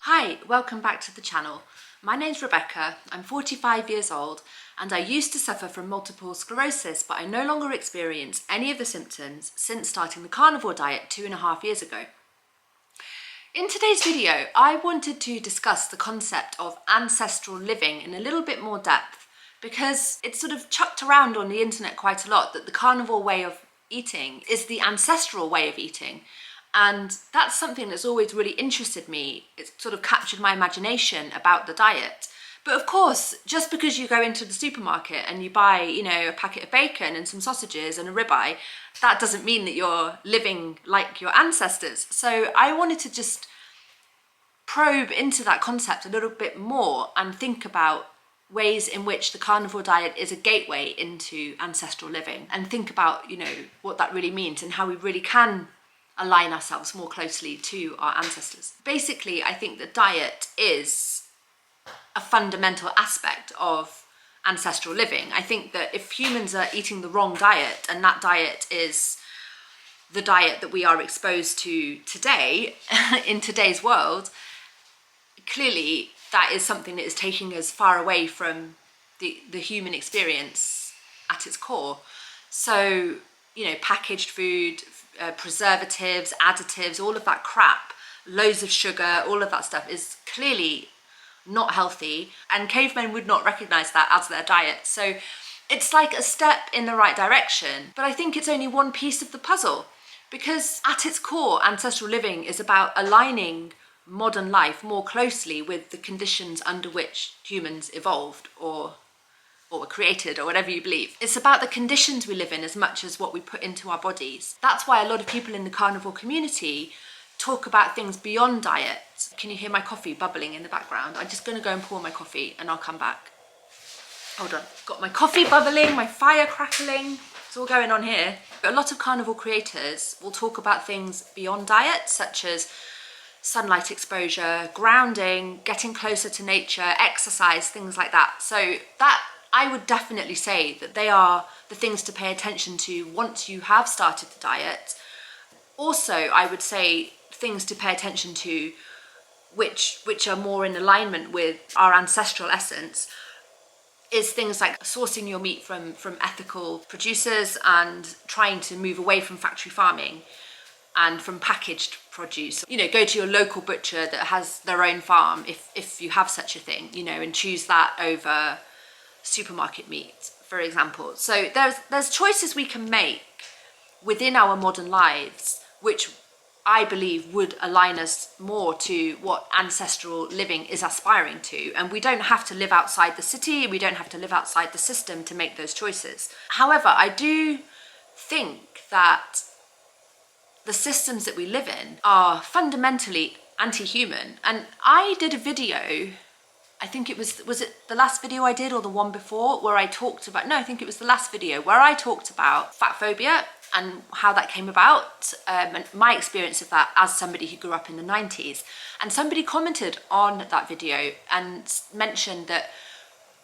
Hi, welcome back to the channel. My name's Rebecca, I'm 45 years old and I used to suffer from multiple sclerosis, but I no longer experience any of the symptoms since starting the carnivore diet 2.5 years ago. In today's video, I wanted to discuss the concept of ancestral living in a little bit more depth because it's sort of chucked around on the internet quite a lot that the carnivore way of eating is the ancestral way of eating. And that's something that's always really interested me. It's sort of captured my imagination about the diet. But of course, just because you go into the supermarket and you buy, a packet of bacon and some sausages and a ribeye, that doesn't mean that you're living like your ancestors. So I wanted to just probe into that concept a little bit more and think about ways in which the carnivore diet is a gateway into ancestral living, and think about, what that really means and how we really can align ourselves more closely to our ancestors. Basically, I think that diet is a fundamental aspect of ancestral living. I think that if humans are eating the wrong diet, and that diet is the diet that we are exposed to today, in today's world, clearly that is something that is taking us far away from the human experience at its core. So, packaged food, preservatives, additives, all of that crap, loads of sugar, all of that stuff is clearly not healthy, and cavemen would not recognize that as their diet. So it's like a step in the right direction, but I think it's only one piece of the puzzle, because at its core, ancestral living is about aligning modern life more closely with the conditions under which humans evolved or were created, or whatever you believe. It's about the conditions we live in as much as what we put into our bodies. That's why a lot of people in the carnivore community talk about things beyond diet. Can you hear my coffee bubbling in the background? I'm just going to go and pour my coffee and I'll come back. Hold on. Got my coffee bubbling, my fire crackling. It's all going on here. But a lot of carnivore creators will talk about things beyond diet, such as sunlight exposure, grounding, getting closer to nature, exercise, things like that. So that, I would definitely say that they are the things to pay attention to once you have started the diet. Also, I would say things to pay attention to which are more in alignment with our ancestral essence is things like sourcing your meat from ethical producers and trying to move away from factory farming and from packaged produce. Go to your local butcher that has their own farm, if you have such a thing, and choose that over supermarket meat, for example. So there's choices we can make within our modern lives which I believe would align us more to what ancestral living is aspiring to. And we don't have to live outside the city, we don't have to live outside the system to make those choices. However, I do think that the systems that we live in are fundamentally anti-human. And I did a video, I think it was it the last video I did or the one before, where I talked about, no, I think it was the last video, where I talked about fat phobia and how that came about, and my experience of that as somebody who grew up in the 90s. And somebody commented on that video and mentioned that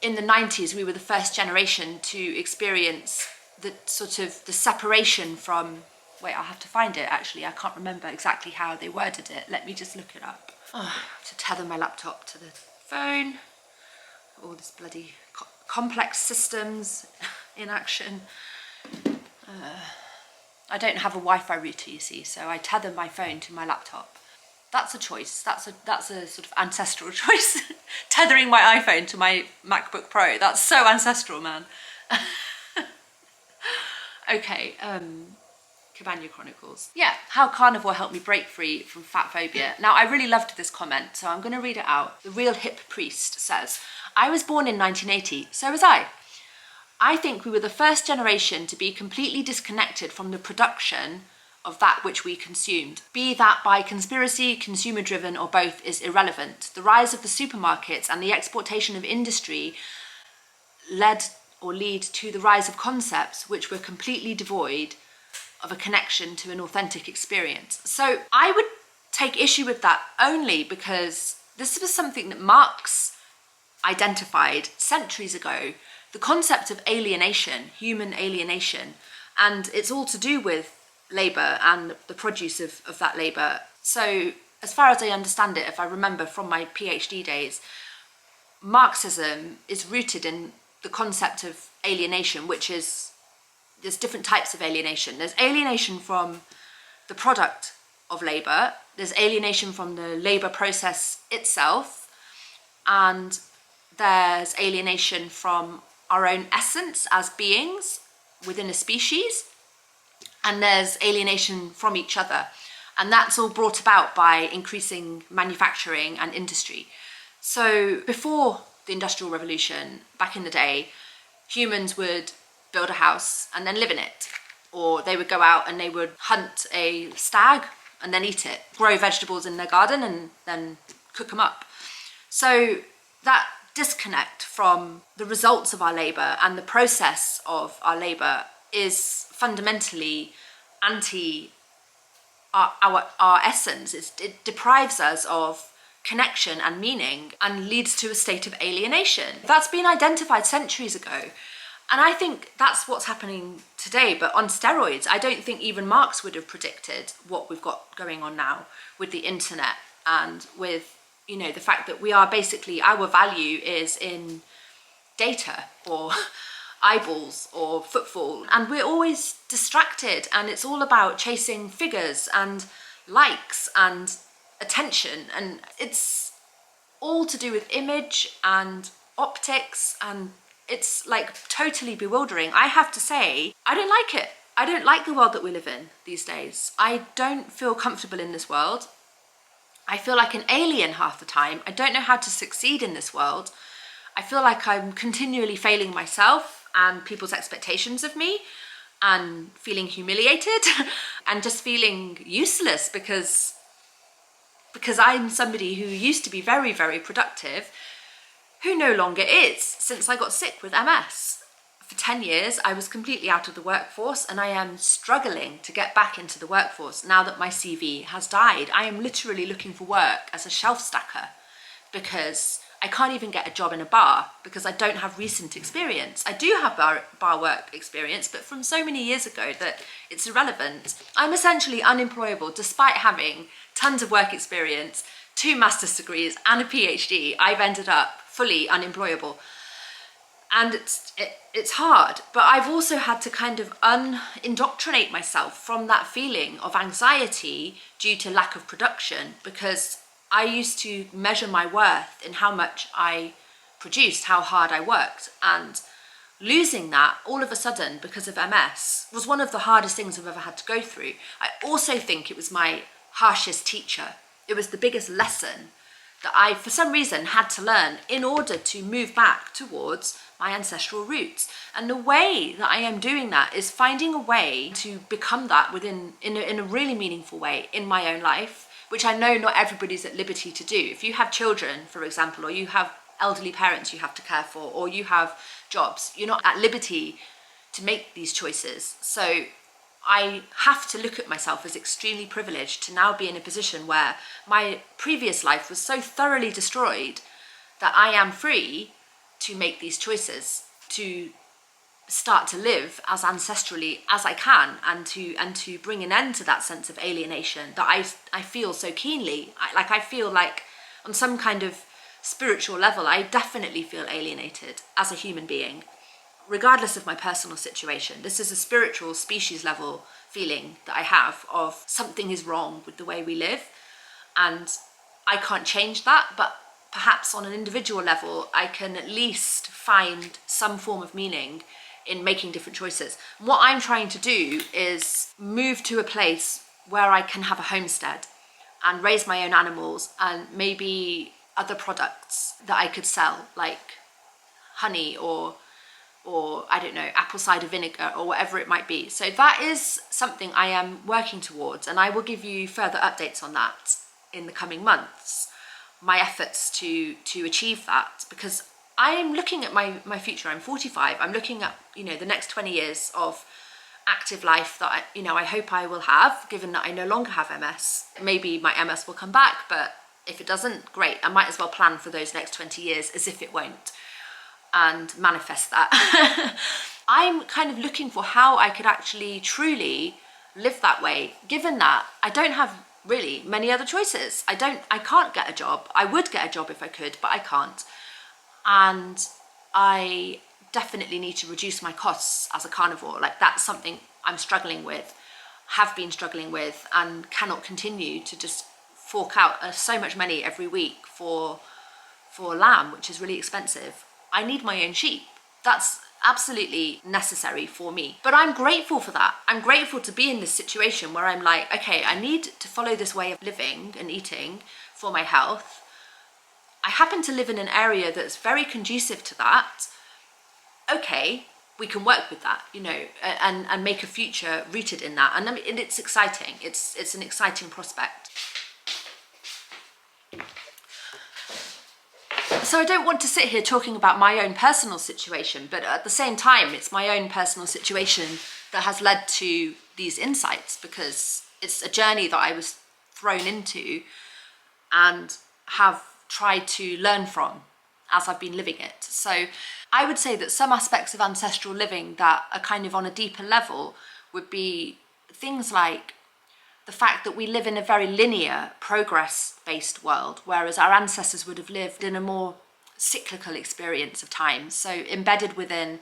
in the 90s we were the first generation to experience the sort of the separation from, wait, I'll have to find it actually, I can't remember exactly how they worded it, let me just look it up. To tether my laptop to the phone, all this bloody complex systems in action. I don't have a Wi-Fi router, you see, so I tether my phone to my laptop. That's a choice. That's a sort of ancestral choice. Tethering my iPhone to my MacBook Pro. That's so ancestral, man. Okay, Cabana Chronicles. Yeah, how carnivore helped me break free from fat phobia. Now, I really loved this comment, so I'm going to read it out. The Real Hip Priest says, I was born in 1980, so was I. I think we were the first generation to be completely disconnected from the production of that which we consumed. Be that by conspiracy, consumer-driven, or both is irrelevant. The rise of the supermarkets and the exportation of industry lead to the rise of concepts which were completely devoid of a connection to an authentic experience. So I would take issue with that only because this was something that Marx identified centuries ago. The concept of alienation, human alienation, and it's all to do with labour and the produce of that labour. So as far as I understand it, if I remember from my PhD days, Marxism is rooted in the concept of alienation, which is, there's different types of alienation. There's alienation from the product of labour, there's alienation from the labour process itself, and there's alienation from our own essence as beings within a species, and there's alienation from each other. And that's all brought about by increasing manufacturing and industry. So before the Industrial Revolution, back in the day, humans would build a house and then live in it. Or they would go out and they would hunt a stag and then eat it, grow vegetables in their garden and then cook them up. So that disconnect from the results of our labour and the process of our labour is fundamentally anti our essence. It deprives us of connection and meaning and leads to a state of alienation. That's been identified centuries ago. And I think that's what's happening today, but on steroids. I don't think even Marx would have predicted what we've got going on now with the internet and with, you know, the fact that we are basically, our value is in data or eyeballs or footfall, and we're always distracted, and it's all about chasing figures and likes and attention, and it's all to do with image and optics, and it's like totally bewildering. I have to say, I don't like it. I don't like the world that we live in these days. I don't feel comfortable in this world. I feel like an alien half the time. I don't know how to succeed in this world. I feel like I'm continually failing myself and people's expectations of me, and feeling humiliated and just feeling useless because I'm somebody who used to be very, very productive, who no longer is since I got sick with MS. For 10 years, I was completely out of the workforce, and I am struggling to get back into the workforce now that my CV has died. I am literally looking for work as a shelf stacker because I can't even get a job in a bar because I don't have recent experience. I do have bar work experience, but from so many years ago that it's irrelevant. I'm essentially unemployable despite having tons of work experience, 2 master's degrees and a PhD. I've ended up fully unemployable. And it's hard, but I've also had to kind of indoctrinate myself from that feeling of anxiety due to lack of production, because I used to measure my worth in how much I produced, how hard I worked, and losing that all of a sudden because of MS was one of the hardest things I've ever had to go through. I also think it was my harshest teacher. It was the biggest lesson that I, for some reason, had to learn in order to move back towards my ancestral roots. And the way that I am doing that is finding a way to become that in a really meaningful way in my own life, which I know not everybody's at liberty to do. If you have children, for example, or you have elderly parents you have to care for, or you have jobs, you're not at liberty to make these choices. So I have to look at myself as extremely privileged to now be in a position where my previous life was so thoroughly destroyed that I am free to make these choices, to start to live as ancestrally as I can, and to bring an end to that sense of alienation that I feel so keenly. I feel like on some kind of spiritual level, I definitely feel alienated as a human being, regardless of my personal situation. This is a spiritual species level feeling that I have of something is wrong with the way we live, and I can't change that, but perhaps on an individual level, I can at least find some form of meaning in making different choices. What I'm trying to do is move to a place where I can have a homestead and raise my own animals, and maybe other products that I could sell, like honey or I don't know, apple cider vinegar or whatever it might be. So that is something I am working towards, and I will give you further updates on that in the coming months, my efforts to achieve that, because I am looking at my future. I'm 45. I'm looking at, you know, the next 20 years of active life that I hope I will have, given that I no longer have MS. Maybe my MS will come back, but if it doesn't, great. I might as well plan for those next 20 years as if it won't, and manifest that. I'm kind of looking for how I could actually truly live that way, given that I don't have really many other choices. I can't get a job. I would get a job if I could, but I can't. And I definitely need to reduce my costs as a carnivore. Like, that's something I'm struggling with, have been struggling with, and cannot continue to just fork out so much money every week for lamb, which is really expensive. I need my own sheep. That's absolutely necessary for me. But I'm grateful for that. I'm grateful to be in this situation where I'm like, okay, I need to follow this way of living and eating for my health. I happen to live in an area that's very conducive to that. Okay, we can work with that, you know, and make a future rooted in that. And I mean, it's exciting. It's an exciting prospect. So I don't want to sit here talking about my own personal situation, but at the same time, it's my own personal situation that has led to these insights, because it's a journey that I was thrown into and have tried to learn from as I've been living it. So I would say that some aspects of ancestral living that are kind of on a deeper level would be things like the fact that we live in a very linear, progress-based world, whereas our ancestors would have lived in a more cyclical experience of time. So embedded within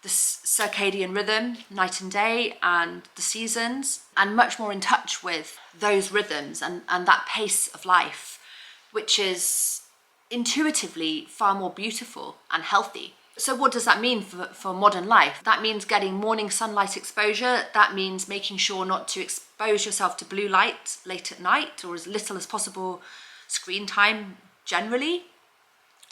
the circadian rhythm, night and day, and the seasons, and much more in touch with those rhythms and that pace of life, which is intuitively far more beautiful and healthy. So what does that mean for modern life? That means getting morning sunlight exposure. That means making sure not to expose yourself to blue light late at night, or as little as possible screen time generally.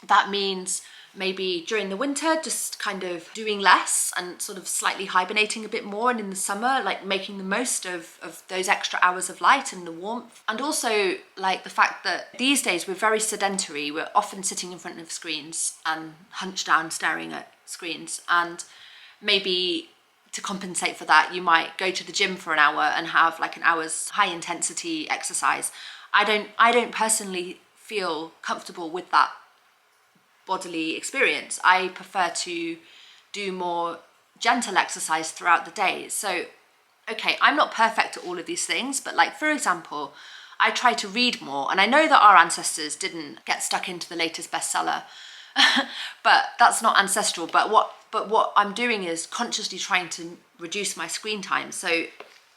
That means maybe during the winter just kind of doing less and sort of slightly hibernating a bit more, and in the summer like making the most of those extra hours of light and the warmth. And also like the fact that these days we're very sedentary. We're often sitting in front of screens and hunched down staring at screens, and maybe to compensate for that you might go to the gym for an hour and have like an hour's high intensity exercise. I don't personally feel comfortable with that bodily experience. I prefer to do more gentle exercise throughout the day. So, okay, I'm not perfect at all of these things, but like, for example, I try to read more, and I know that our ancestors didn't get stuck into the latest bestseller, but that's not ancestral. But what I'm doing is consciously trying to reduce my screen time. So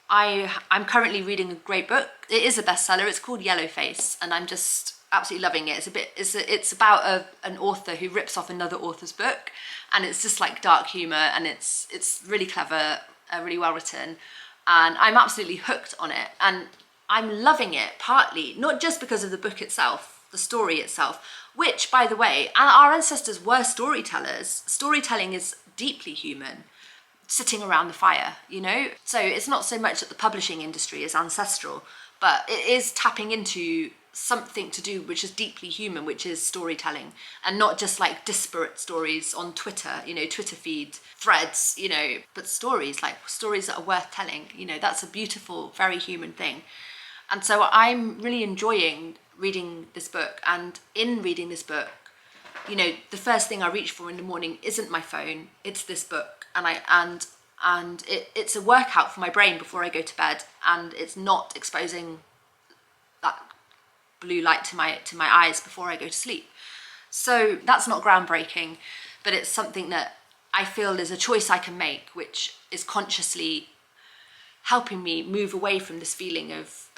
I'm currently reading a great book. It is a bestseller. It's called Yellowface, and I'm just absolutely loving it. It's about an author who rips off another author's book, and it's just like dark humor, and it's really clever, really well written, and I'm absolutely hooked on it. And I'm loving it partly not just because of the book itself, the story itself, which, by the way, our ancestors were storytellers. Storytelling is deeply human, sitting around the fire, you know? So it's not so much that the publishing industry is ancestral, but it is tapping into something to do which is deeply human, which is storytelling, and not just like disparate stories on Twitter, you know, Twitter feed threads, you know, but stories, like stories that are worth telling, you know. That's a beautiful, very human thing. And so I'm really enjoying reading this book, and in reading this book, you know, the first thing I reach for in the morning isn't my phone, it's this book, and it's a workout for my brain before I go to bed, and it's not exposing that blue light to my eyes before I go to sleep. So that's not groundbreaking, but it's something that I feel is a choice I can make, which is consciously helping me move away from this feeling of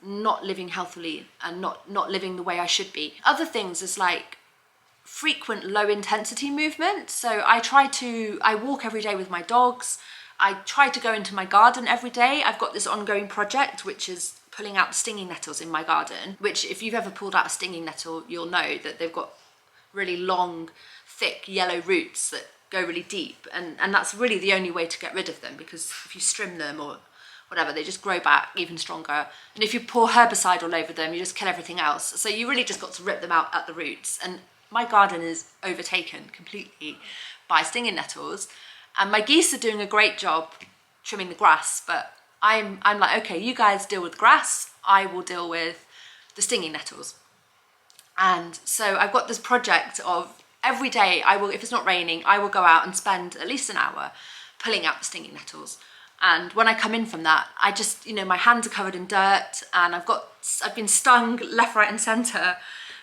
not living healthily and not living the way I should be. Other things is like frequent low intensity movement. So I walk every day with my dogs. I try to go into my garden every day. I've got this ongoing project which is pulling out stinging nettles in my garden, which if you've ever pulled out a stinging nettle, you'll know that they've got really long, thick yellow roots that go really deep, and that's really the only way to get rid of them, because if you trim them or whatever, they just grow back even stronger. And if you pour herbicide all over them, you just kill everything else. So you really just got to rip them out at the roots. And my garden is overtaken completely by stinging nettles, and my geese are doing a great job trimming the grass, but I'm like, okay, you guys deal with the grass, I will deal with the stinging nettles. And so I've got this project of every day I will, if it's not raining, I will go out and spend at least an hour pulling out the stinging nettles. And when I come in from that, I just, my hands are covered in dirt and I've been stung left, right and centre,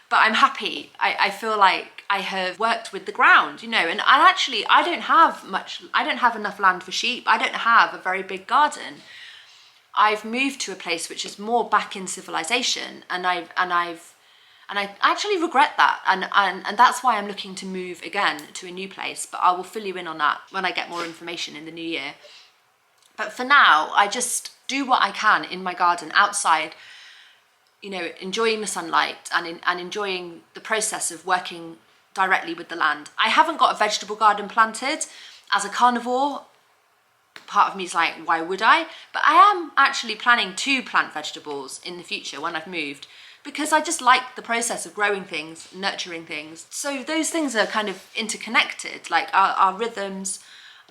but I'm happy. I feel like I have worked with the ground, and actually I don't have enough land for sheep. I don't have a very big garden. I've moved to a place which is more back in civilization, and I actually regret that, and that's why I'm looking to move again to a new place, but I will fill you in on that when I get more information in the new year. But for now, I just do what I can in my garden outside, enjoying the sunlight and enjoying the process of working directly with the land. I haven't got a vegetable garden planted. As a carnivore, part of me is like, why would I? But I am actually planning to plant vegetables in the future when I've moved, because I just like the process of growing things, nurturing things. So those things are kind of interconnected, like our rhythms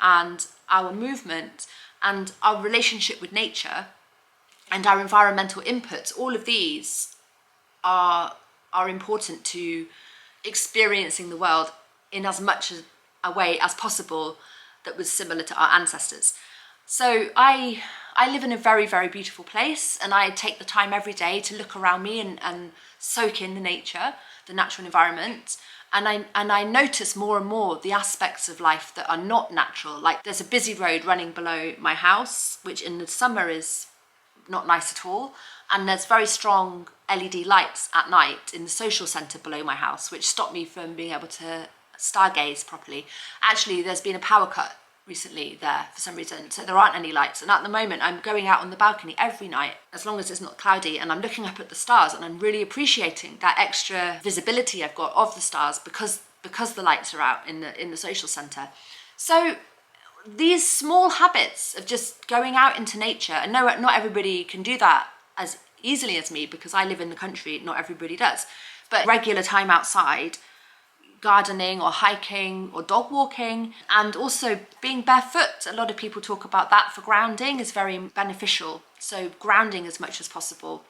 and our movement and our relationship with nature and our environmental inputs. All of these are important to experiencing the world in as much a way as possible that was similar to our ancestors. So I live in a very, very beautiful place, and I take the time every day to look around me and soak in the nature, the natural environment. And I notice more and more the aspects of life that are not natural. Like there's a busy road running below my house, which in the summer is not nice at all. And there's very strong LED lights at night in the social centre below my house, which stop me from being able to stargaze properly. Actually, there's been a power cut recently there for some reason, so there aren't any lights. And at the moment, I'm going out on the balcony every night, as long as it's not cloudy, and I'm looking up at the stars, and I'm really appreciating that extra visibility I've got of the stars because the lights are out in the social centre. So these small habits of just going out into nature, and no, not everybody can do that as easily as me because I live in the country, not everybody does, but regular time outside, gardening or hiking or dog walking, and also being barefoot. A lot of people talk about that for grounding is very beneficial. So grounding as much as possible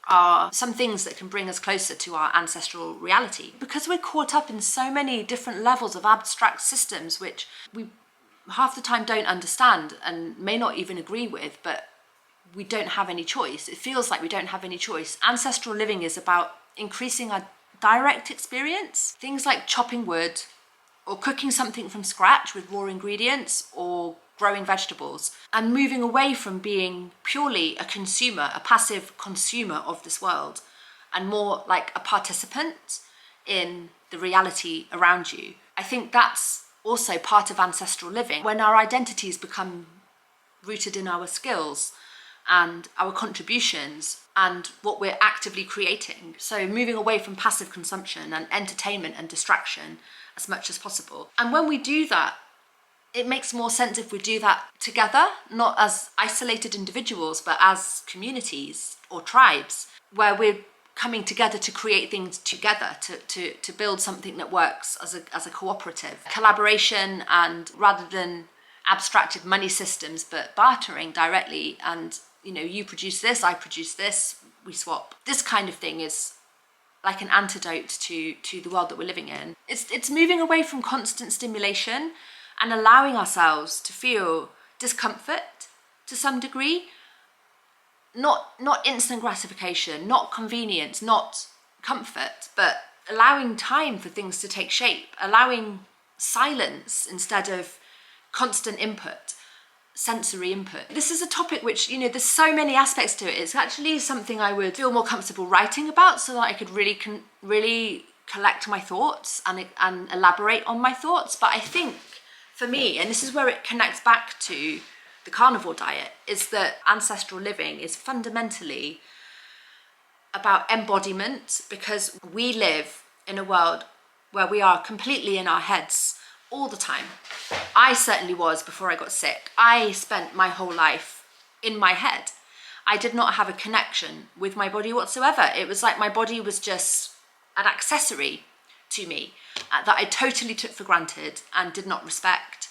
are some things that can bring us closer to our ancestral reality, because we're caught up in so many different levels of abstract systems which we half the time don't understand and may not even agree with, but we don't have any choice. It feels like we don't have any choice. Ancestral living is about increasing our direct experience. Things like chopping wood or cooking something from scratch with raw ingredients or growing vegetables, and moving away from being purely a consumer, a passive consumer of this world, and more like a participant in the reality around you. I think that's also part of ancestral living, when our identities become rooted in our skills and our contributions and what we're actively creating. So moving away from passive consumption and entertainment and distraction as much as possible. And when we do that, it makes more sense if we do that together, not as isolated individuals, but as communities or tribes, where we're coming together to create things together, to build something that works as a cooperative. Collaboration, and rather than abstracted money systems, but bartering directly, and you produce this, I produce this, we swap. This kind of thing is like an antidote to the world that we're living in. It's moving away from constant stimulation and allowing ourselves to feel discomfort to some degree. Not instant gratification, not convenience, not comfort, but allowing time for things to take shape, allowing silence instead of constant input, sensory input. This is a topic which, there's so many aspects to it. It's actually something I would feel more comfortable writing about, so that I could really collect my thoughts and elaborate on my thoughts. But I think for me, and this is where it connects back to the carnivore diet, is that ancestral living is fundamentally about embodiment, because we live in a world where we are completely in our heads all the time. I certainly was before I got sick. I spent my whole life in my head. I did not have a connection with my body whatsoever. It was like my body was just an accessory to me that I totally took for granted and did not respect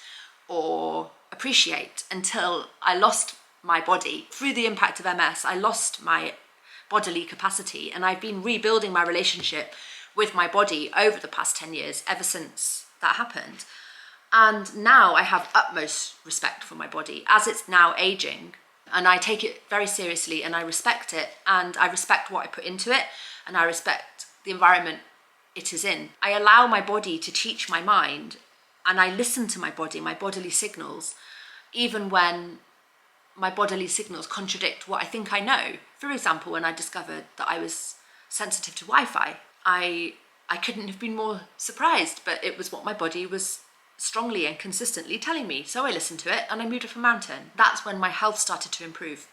or appreciate until I lost my body. Through the impact of MS, I lost my bodily capacity, and I've been rebuilding my relationship with my body over the past 10 years, ever since that happened. And now I have utmost respect for my body as it's now aging. And I take it very seriously and I respect it, and I respect what I put into it, and I respect the environment it is in. I allow my body to teach my mind, and I listen to my body, my bodily signals, even when my bodily signals contradict what I think I know. For example, when I discovered that I was sensitive to Wi-Fi, I couldn't have been more surprised, but it was what my body was strongly and consistently telling me. So I listened to it and I moved up a mountain. That's when my health started to improve.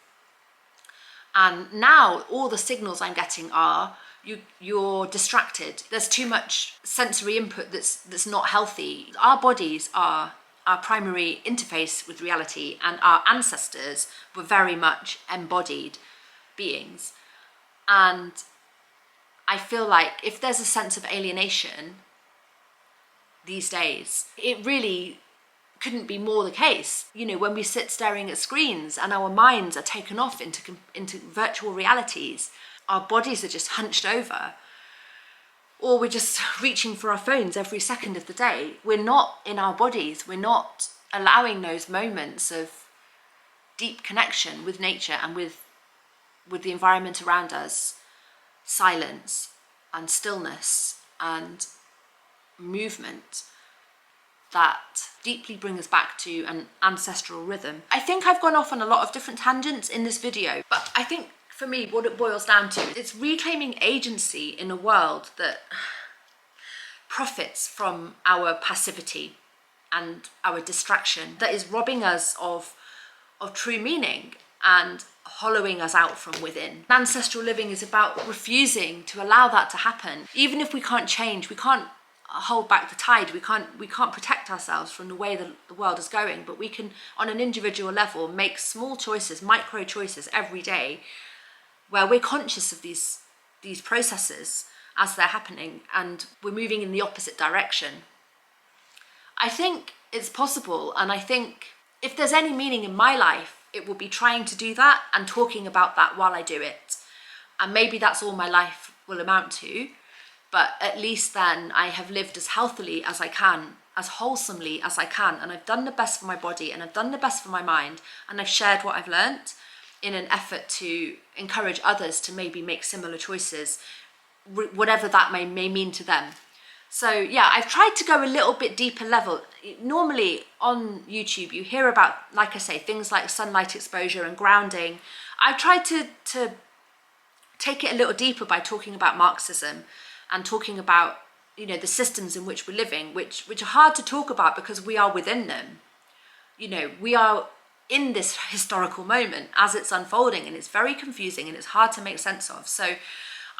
And now all the signals I'm getting are, you're distracted. There's too much sensory input that's not healthy. Our bodies are our primary interface with reality, and our ancestors were very much embodied beings. And I feel like if there's a sense of alienation these days, it really couldn't be more the case. You know, when we sit staring at screens and our minds are taken off into virtual realities, our bodies are just hunched over, or we're just reaching for our phones every second of the day. We're not in our bodies. We're not allowing those moments of deep connection with nature and with the environment around us, silence and stillness and movement that deeply bring us back to an ancestral rhythm. I think I've gone off on a lot of different tangents in this video, but I think for me what it boils down to, it's reclaiming agency in a world that profits from our passivity and our distraction, that is robbing us of true meaning and hollowing us out from within. Ancestral living is about refusing to allow that to happen. Even if we can't change, we can't hold back the tide, we can't protect ourselves from the way the world is going, but we can, on an individual level, make small choices, micro choices every day, where we're conscious of these processes as they're happening, and we're moving in the opposite direction. I think it's possible, and I think if there's any meaning in my life, it will be trying to do that and talking about that while I do it. And maybe that's all my life will amount to, but at least then I have lived as healthily as I can, as wholesomely as I can, and I've done the best for my body and I've done the best for my mind, and I've shared what I've learnt in an effort to encourage others to maybe make similar choices, whatever that may mean to them. So yeah, I've tried to go a little bit deeper level. Normally on YouTube you hear about, like I say, things like sunlight exposure and grounding. I've tried to take it a little deeper by talking about Marxism and talking about, you know, the systems in which we're living, which are hard to talk about because we are within them. You know, we are in this historical moment as it's unfolding, and it's very confusing and it's hard to make sense of. So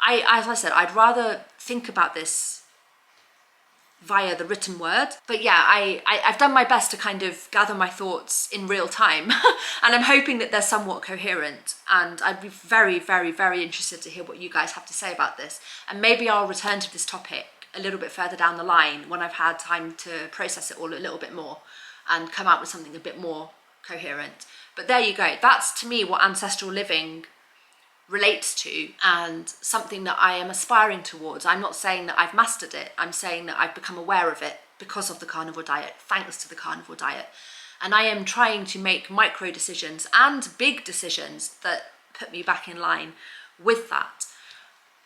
as I said, I'd rather think about this via the written word. But yeah, I've done my best to kind of gather my thoughts in real time and I'm hoping that they're somewhat coherent, and I'd be very, very, very interested to hear what you guys have to say about this. And maybe I'll return to this topic a little bit further down the line when I've had time to process it all a little bit more and come out with something a bit more coherent. But there you go. That's to me what ancestral living relates to, and something that I am aspiring towards. I'm not saying that I've mastered it. I'm saying that I've become aware of it because of the carnivore diet, thanks to the carnivore diet. And I am trying to make micro decisions and big decisions that put me back in line with that,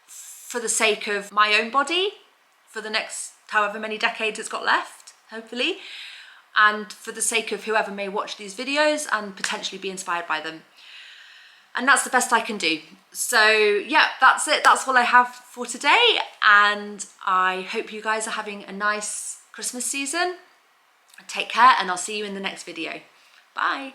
for the sake of my own body, for the next however many decades it's got left, hopefully, and for the sake of whoever may watch these videos and potentially be inspired by them. And that's the best I can do. So yeah, that's it. That's all I have for today. And I hope you guys are having a nice Christmas season. Take care, and I'll see you in the next video. Bye.